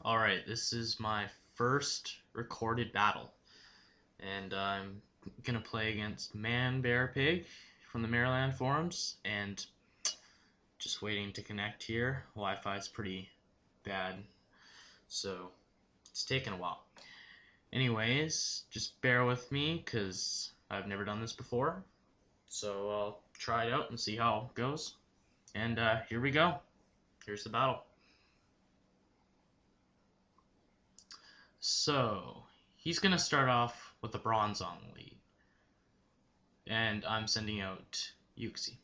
Alright, this is my first recorded battle, and I'm gonna play against Man Bear Pig from the Maryland forums, and just waiting to connect here. Wi-Fi is pretty bad, so it's taking a while. Anyways, just bear with me, because I've never done this before, so I'll try it out and see how it goes. And here we go. Here's the battle. So, he's going to start off with the bronze on the lead. And I'm sending out Yuxi.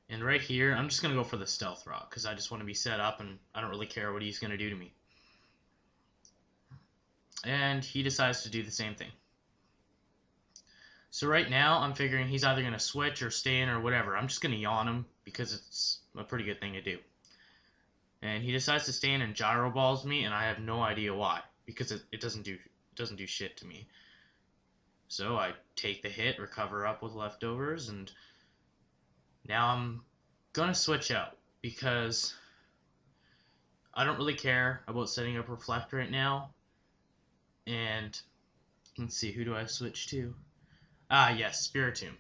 And right here, I'm just going to go for the stealth rock, because I just want to be set up, and I don't really care what he's going to do to me. And he decides to do the same thing. So right now, I'm figuring he's either going to switch or stay in or whatever. I'm just going to yawn him, because it's a pretty good thing to do. And he decides to stay in and gyro balls me, and I have no idea why, because it doesn't do shit to me. So I take the hit, recover up with leftovers, and now I'm gonna switch out because I don't really care about setting up Reflect right now. And let's see, who do I switch to? Ah, yes, Spiritomb.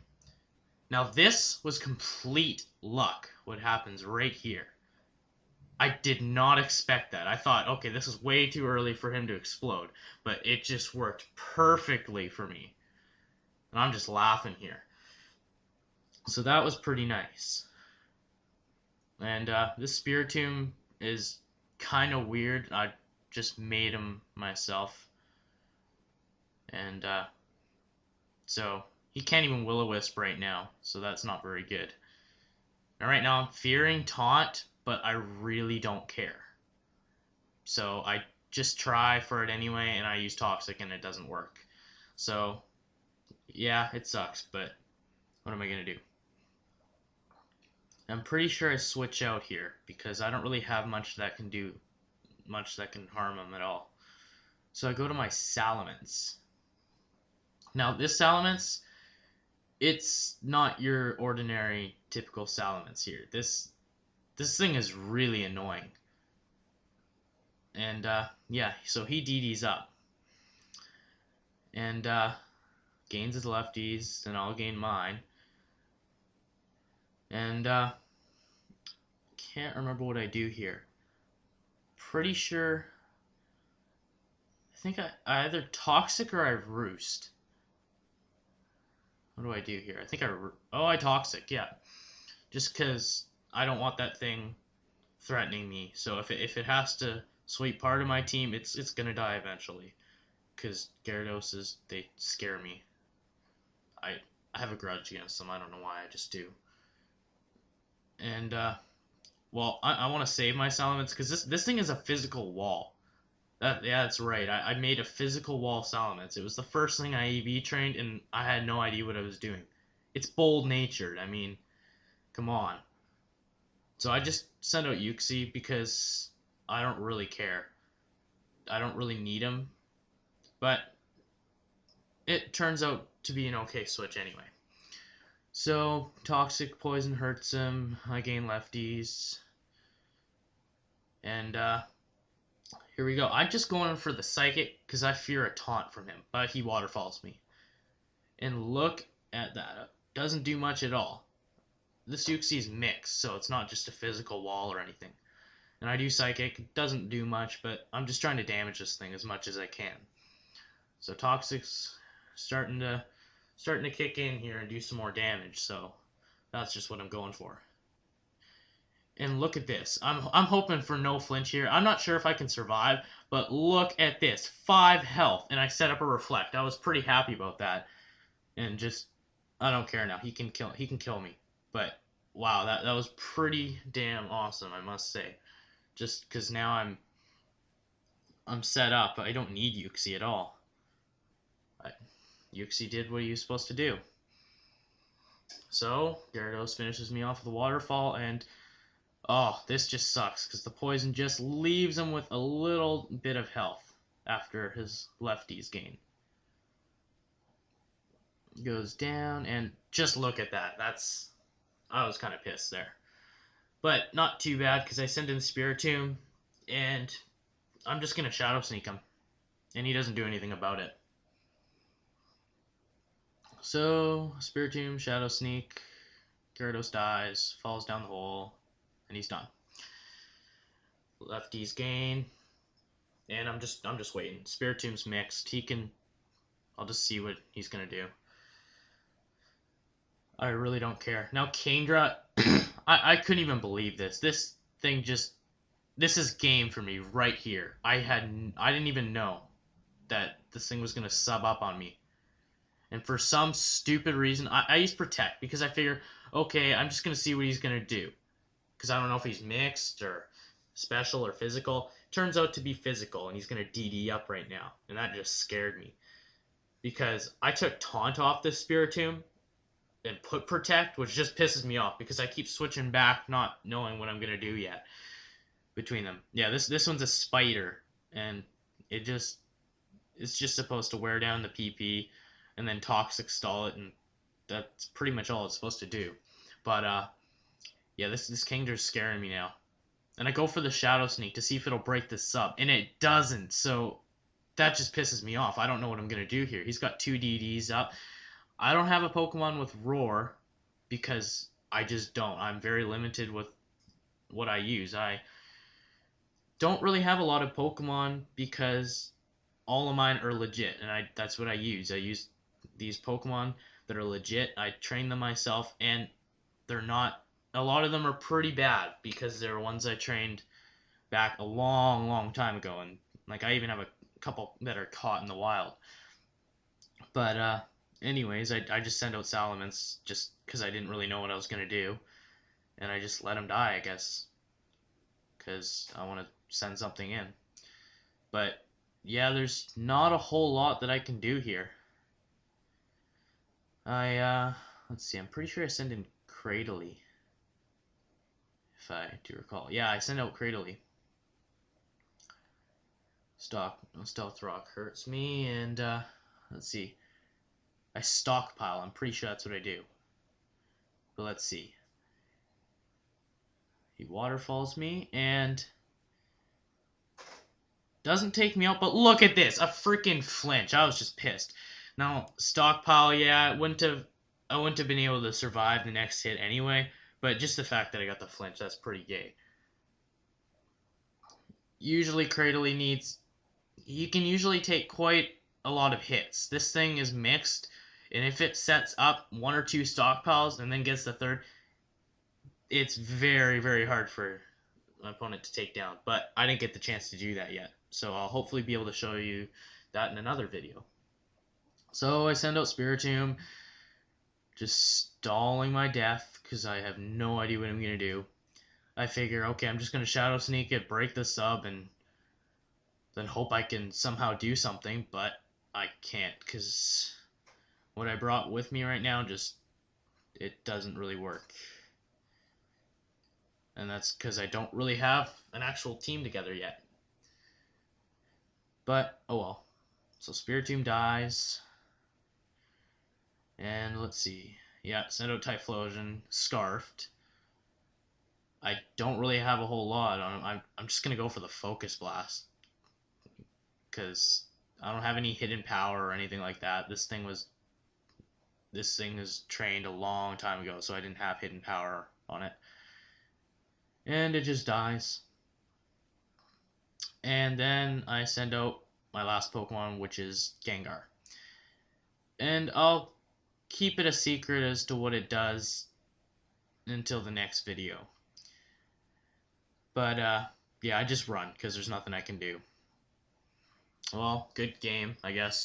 Now this was complete luck, what happens right here. I did not expect that. I thought, okay, this is way too early for him to explode, but it just worked perfectly for me. And I'm just laughing here. So that was pretty nice. And this Spiritomb is kind of weird. I just made him myself. And so he can't even Will-O-Wisp right now, so that's not very good. Now right now I'm fearing Taunt, but I really don't care. So I just try for it anyway, and I use Toxic and it doesn't work. So yeah, it sucks, but what am I going to do? I'm pretty sure I switch out here because I don't really have much that can harm him at all. So I go to my Salamence. Now this Salamence, it's not your ordinary typical Salamence here. This thing is really annoying. And yeah, so he DDs up. And gains his lefties, and I'll gain mine. And can't remember what I do here. Pretty sure I think I either Toxic or I Roost. What do I do here? I think I Toxic, yeah. Just because I don't want that thing threatening me. So if it has to sweep part of my team, it's gonna die eventually. Because Gyarados, they scare me. I have a grudge against them. I don't know why. I just do. And well, I want to save my Salamence because this thing is a physical wall. Yeah, that's right. I made a physical wall Salamence. It was the first thing I EV trained, and I had no idea what I was doing. It's bold-natured. I mean, come on. So I just send out Yuxi because I don't really care. I don't really need him. But it turns out to be an okay switch anyway. So, Toxic Poison hurts him. I gain lefties. And here we go. I'm just going for the Psychic because I fear a taunt from him. But he waterfalls me. And look at that. Doesn't do much at all. This Yuxi is mixed, so it's not just a physical wall or anything. And I do Psychic. Doesn't do much, but I'm just trying to damage this thing as much as I can. So Toxic's starting to kick in here and do some more damage, so that's just what I'm going for. And look at this. I'm hoping for no flinch here. I'm not sure if I can survive, but look at this. 5 health, and I set up a Reflect. I was pretty happy about that. And just, I don't care now. He can kill me. But wow, that was pretty damn awesome, I must say. Just because now I'm set up. I don't need Yuxi at all. Yuxi did what he was supposed to do. So, Gyarados finishes me off with a waterfall, and oh, this just sucks, because the poison just leaves him with a little bit of health after his lefties gain. Goes down, and just look at that. I was kind of pissed there. But not too bad, because I send in Spiritomb, and I'm just going to Shadow Sneak him. And he doesn't do anything about it. So, Spiritomb, Shadow Sneak, Gyarados dies, falls down the hole, and he's done. Lefties gain, and I'm just waiting. Spiritomb's mixed. I'll just see what he's gonna do. I really don't care. Now Kingdra, I couldn't even believe this. This is game for me right here. I didn't even know that this thing was gonna sub up on me. And for some stupid reason, I use Protect because I figure, okay, I'm just going to see what he's going to do. Because I don't know if he's mixed or special or physical. Turns out to be physical, and he's going to DD up right now. And that just scared me. Because I took Taunt off this Spiritomb and put Protect, which just pisses me off because I keep switching back, not knowing what I'm going to do yet between them. Yeah, this one's a Spider, and it's just supposed to wear down the PP and then Toxic Stall it, and that's pretty much all it's supposed to do. But yeah, this Kingdra's scaring me now. And I go for the Shadow Sneak to see if it'll break this sub, and it doesn't, so that just pisses me off. I don't know what I'm going to do here. He's got 2 DDs up. I don't have a Pokemon with Roar, because I just don't. I'm very limited with what I use. I don't really have a lot of Pokemon because all of mine are legit, and that's what I use. I use these Pokemon that are legit. I train them myself, and they're not. A lot of them are pretty bad because they're ones I trained back a long, long time ago, and like I even have a couple that are caught in the wild. But anyways, I just send out Salamence just because I didn't really know what I was gonna do, and I just let him die, I guess, because I want to send something in. But yeah, there's not a whole lot that I can do here. Let's see, I'm pretty sure I send in Cradily, if I do recall. Yeah, I send out Cradily. Stealth Rock hurts me, and let's see. I stockpile, I'm pretty sure that's what I do. But let's see. He waterfalls me, and doesn't take me out, but look at this, a freaking flinch. I was just pissed. Now, stockpile, yeah, I wouldn't have been able to survive the next hit anyway, but just the fact that I got the flinch, that's pretty gay. Usually Cradily needs, you can usually take quite a lot of hits. This thing is mixed, and if it sets up 1 or 2 stockpiles and then gets the third, it's very, very hard for my opponent to take down. But I didn't get the chance to do that yet, so I'll hopefully be able to show you that in another video. So I send out Spiritomb, just stalling my death because I have no idea what I'm going to do. I figure, okay, I'm just going to Shadow Sneak it, break the sub, and then hope I can somehow do something, but I can't because what I brought with me right now it doesn't really work. And that's because I don't really have an actual team together yet. But, oh well. So Spiritomb dies. And let's see. Yeah, send out Typhlosion, Scarfed. I don't really have a whole lot on him. I'm just going to go for the Focus Blast. Because I don't have any hidden power or anything like that. This thing was trained a long time ago, so I didn't have hidden power on it. And it just dies. And then I send out my last Pokemon, which is Gengar. And I'll keep it a secret as to what it does until the next video. But yeah, I just run because there's nothing I can do. Well, good game, I guess.